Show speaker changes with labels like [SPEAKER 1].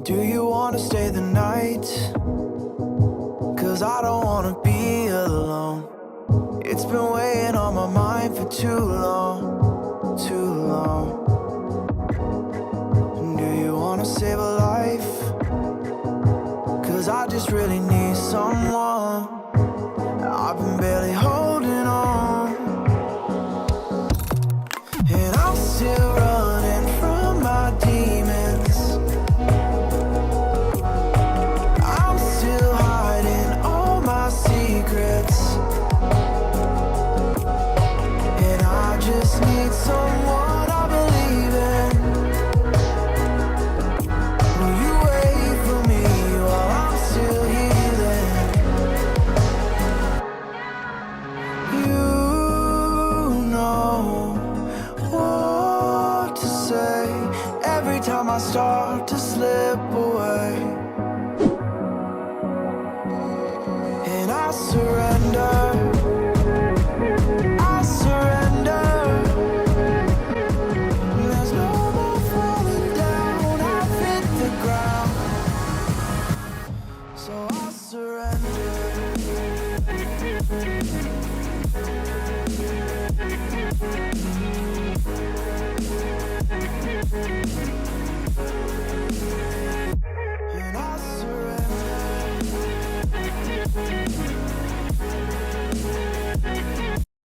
[SPEAKER 1] Do you wanna stay the night? 'Cause I don't wanna be alone. It's been weighing on my mind for too long, too long. Do you wanna save a life? 'Cause I just really need someone. I've been barely holding on, and I'm still running from my demons. I'm still hiding all my secrets, and I just need someone I believe in. Will you wait for me while I'm still healing? You know what to say every time I start to slip away, and I surrender.